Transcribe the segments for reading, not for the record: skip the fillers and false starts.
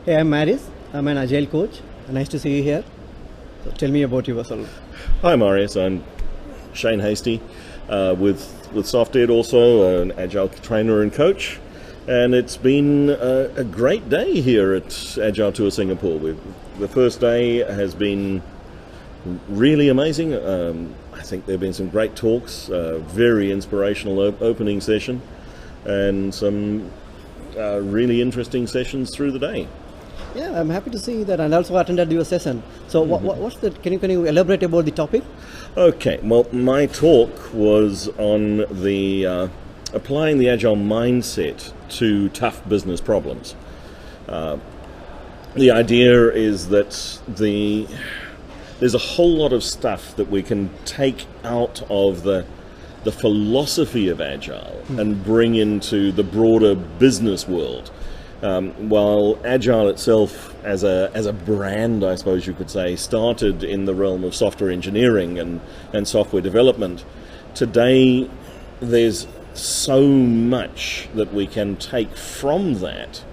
Hey, I'm Maris. I'm an Agile coach. Nice to see you here. So tell me about yourself. Hi Maris, I'm Shane Hastie with SoftEd, also an Agile trainer and coach. And it's been a great day here at Agile Tour Singapore. The first day has been really amazing. I think there have been some great talks, very inspirational opening session, and some really interesting sessions through the day. Yeah, I'm happy to see that, and also attended your session. So, what's the? Can you elaborate about the topic? Okay, well, my talk was on the applying the Agile mindset to tough business problems. The idea is that there's a whole lot of stuff that we can take out of the philosophy of Agile and bring into the broader business world. While Agile itself, as a brand, I suppose you could say, started in the realm of software engineering and software development, today there's so much that we can take from that.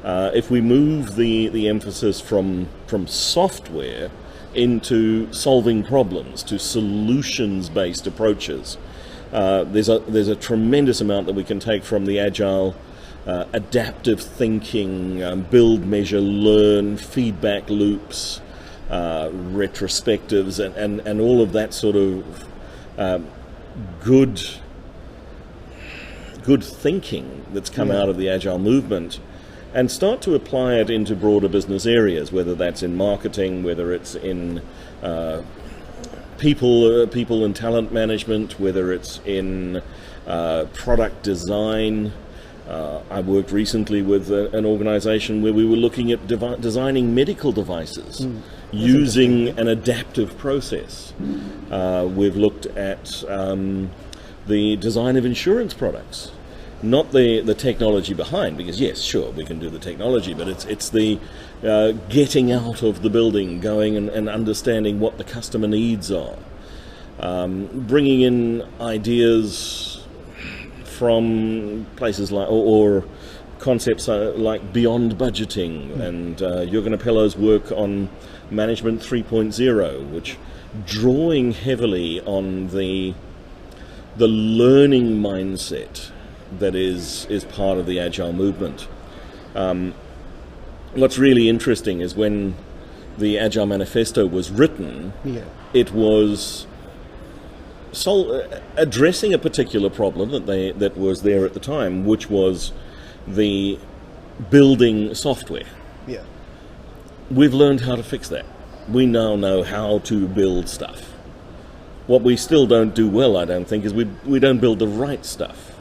If we move the emphasis from software into solving problems, to solutions-based approaches, there's a tremendous amount that we can take from the Agile adaptive thinking, build, measure, learn, feedback loops, retrospectives, and all of that sort of good thinking that's come out of the Agile movement, and start to apply it into broader business areas, whether that's in marketing, whether it's in people and talent management, whether it's in product design. I worked recently with an organization where we were looking at designing medical devices using an adaptive process. We've looked at the design of insurance products, not the technology behind, because yes, sure, we can do the technology, but it's the getting out of the building, going and understanding what the customer needs are, bringing in ideas from places like, or concepts like beyond budgeting, and Jürgen Appello's work on Management 3.0, which drawing heavily on the learning mindset that is part of the Agile movement. What's really interesting is when the Agile Manifesto was written, it was addressing a particular problem that was there at the time, which was the building software. Yeah. We've learned how to fix that. We now know how to build stuff. What we still don't do well, I don't think, is we don't build the right stuff.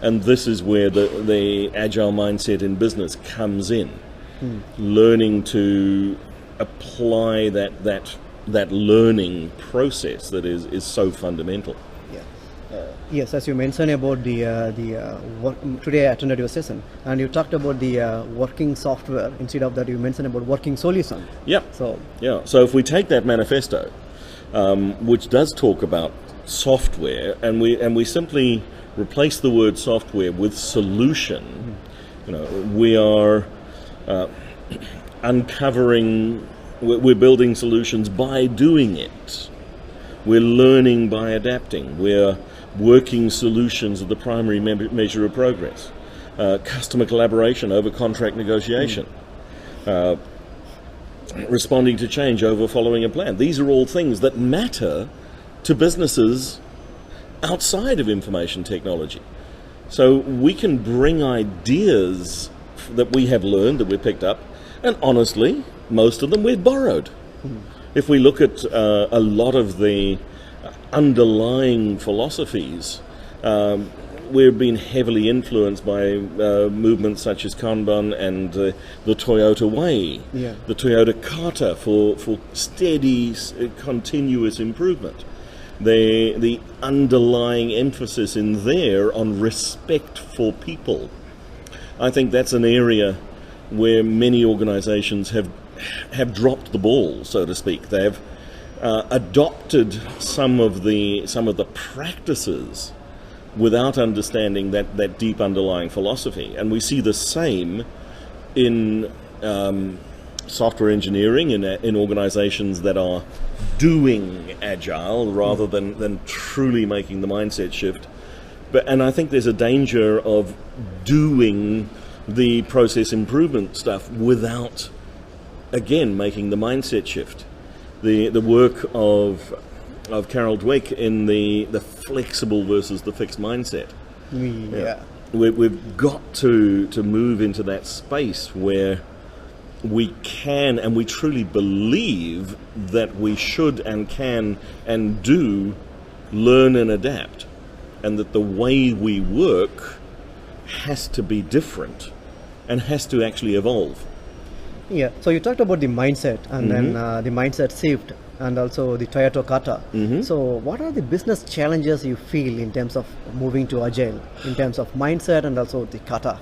And this is where the Agile mindset in business comes in. Learning to apply that learning process that is so fundamental. Yeah. Yes, as you mentioned about today I attended your session, and you talked about the working software. Instead of that, you mentioned about working solution. Yeah. So if we take that manifesto, which does talk about software, and we simply replace the word software with solution, we are uncovering. We're building solutions by doing it. We're learning by adapting. We're working solutions are the primary measure of progress. Customer collaboration over contract negotiation. Responding to change over following a plan. These are all things that matter to businesses outside of information technology. So we can bring ideas that we have learned, that we picked up, and honestly, most of them we've borrowed. If we look at a lot of the underlying philosophies, we've been heavily influenced by movements such as Kanban and the Toyota Way, the Toyota Kata for steady, continuous improvement. The underlying emphasis in there on respect for people. I think that's an area where many organizations have dropped the ball, so to speak. They've adopted some of the practices without understanding that deep underlying philosophy. And we see the same in software engineering in organizations that are doing Agile rather than truly making the mindset shift. And I think there's a danger of doing the process improvement stuff without, again, making the mindset shift. The work of Carol Dweck in the flexible versus the fixed mindset. Yeah. We've got to move into that space where we can and we truly believe that we should and can and do learn and adapt, and that the way we work has to be different and has to actually evolve. Yeah, so you talked about the mindset and then the mindset shift and also the Toyota kata. So what are the business challenges you feel in terms of moving to Agile, in terms of mindset and also the kata?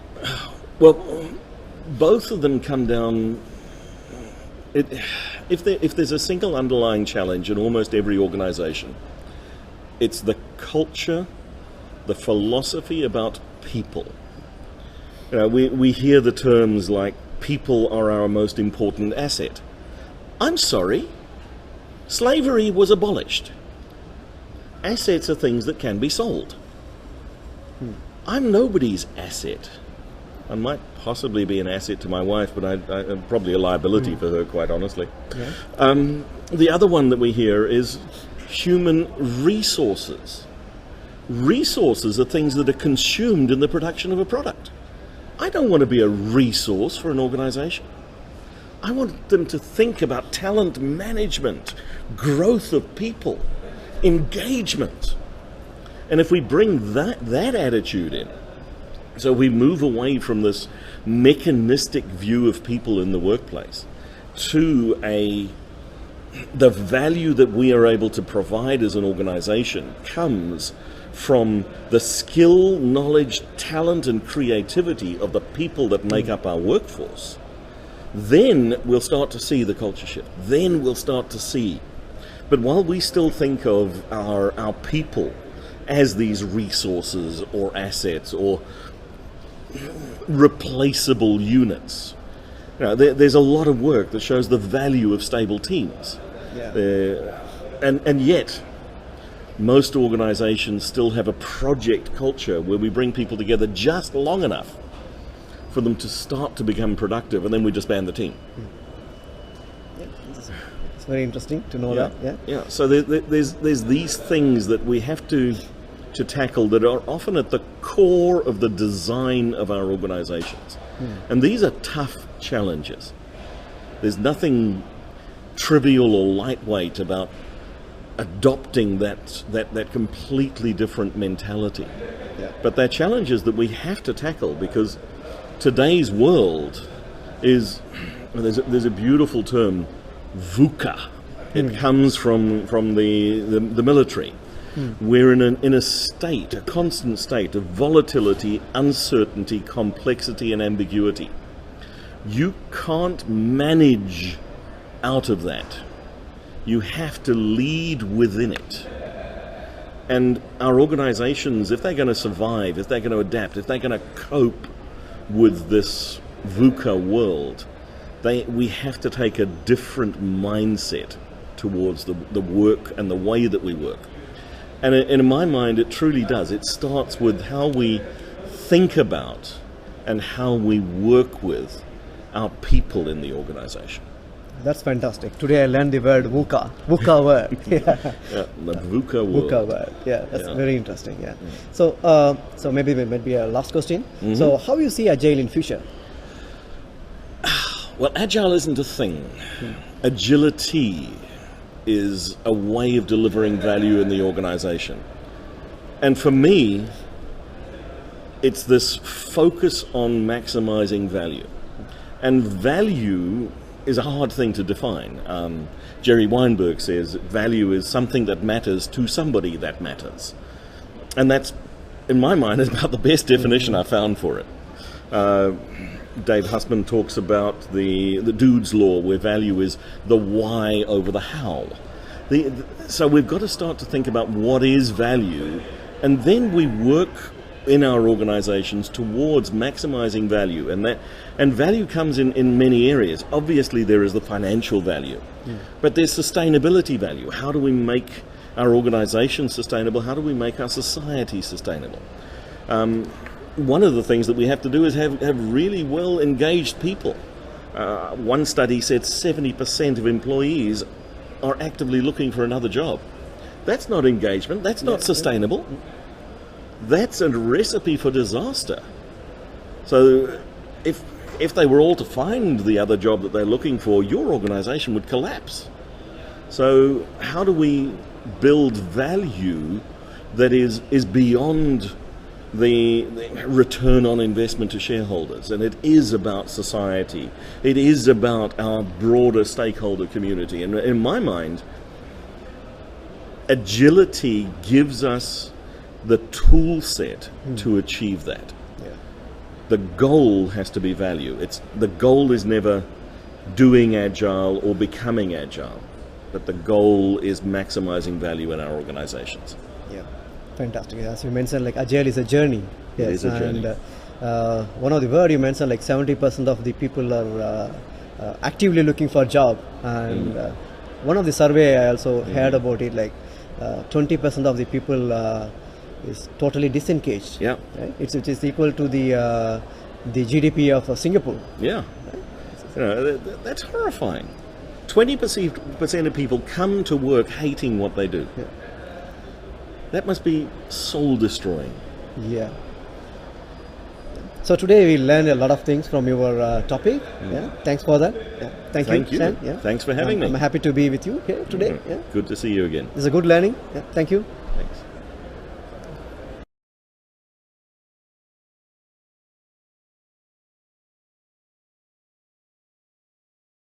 Well, both of them come down. If there's a single underlying challenge in almost every organization, it's the culture, the philosophy about people. We hear the terms like people are our most important asset. I'm sorry, slavery was abolished. Assets are things that can be sold. I'm nobody's asset. I might possibly be an asset to my wife, but I'm probably a liability for her, quite honestly. Yeah. The other one that we hear is human resources. Resources are things that are consumed in the production of a product. I don't want to be a resource for an organization. I want them to think about talent management, growth of people, engagement. And if we bring that attitude in, so we move away from this mechanistic view of people in the workplace to the value that we are able to provide as an organization comes from the skill, knowledge, talent, and creativity of the people that make up our workforce, then we'll start to see the culture shift. Then we'll start to see. But while we still think of our people as these resources or assets or replaceable units, there's a lot of work that shows the value of stable teams. Yeah. And yet, most organizations still have a project culture where we bring people together just long enough for them to start to become productive, and then we disband the team. Yeah, it's very interesting to know that. Yeah. So there's these things that we have to tackle that are often at the core of the design of our organizations. And these are tough challenges. There's nothing trivial or lightweight about adopting that completely different mentality. Yeah. But they're challenges that we have to tackle because today's world is, there's a beautiful term, VUCA. It comes from the military. We're in a state, a constant state of volatility, uncertainty, complexity, and ambiguity. You can't manage out of that. You have to lead within it. And our organizations, if they're going to survive, if they're going to adapt, if they're going to cope with this VUCA world, we have to take a different mindset towards the work and the way that we work. And in my mind, it truly does. It starts with how we think about and how we work with our people in the organization. That's fantastic. Today I learned the word VUCA. VUCA word. The VUCA word. VUCA word. Yeah, that's very interesting. Yeah. So maybe a last question. So how you see Agile in future? Well, Agile isn't a thing. Agility is a way of delivering value in the organization. And for me, it's this focus on maximizing value. And value is a hard thing to define. Jerry Weinberg says value is something that matters to somebody that matters. And that's, in my mind, is about the best definition I found for it. Dave Hussman talks about the dude's law, where value is the why over the how. So we've got to start to think about what is value, and then we work in our organizations towards maximizing value, and value comes in many areas. Obviously there is the financial value, but there's sustainability value. How do we make our organization sustainable? How do we make our society sustainable? One of the things that we have to do is have really well engaged people. One study said 70% of employees are actively looking for another job. That's not engagement, that's not sustainable. That's a recipe for disaster. So if they were all to find the other job that they're looking for, your organization would collapse. So how do we build value that is beyond the return on investment to shareholders? And it is about society. It is about our broader stakeholder community. And in my mind, agility gives us the tool set to achieve that. Yeah. The goal has to be value. The goal is never doing agile or becoming agile, but the goal is maximizing value in our organizations. Yeah, fantastic. As you mentioned, like agile is a journey. It is a journey. And one of the word you mentioned, like 70% of the people are actively looking for a job. And one of the survey I also heard about it, like 20% of the people is totally disengaged. Yeah. Right? It is equal to the GDP of Singapore. Yeah. You know, that's horrifying. 20% of people come to work hating what they do. Yeah. That must be soul destroying. Yeah. So today we learned a lot of things from your topic. Yeah. Thanks for that. Yeah. Thank you. Sam. Yeah. Thanks for having me. I'm happy to be with you here today. Yeah. Good to see you again. It's a good learning. Yeah. Thank you. Thanks.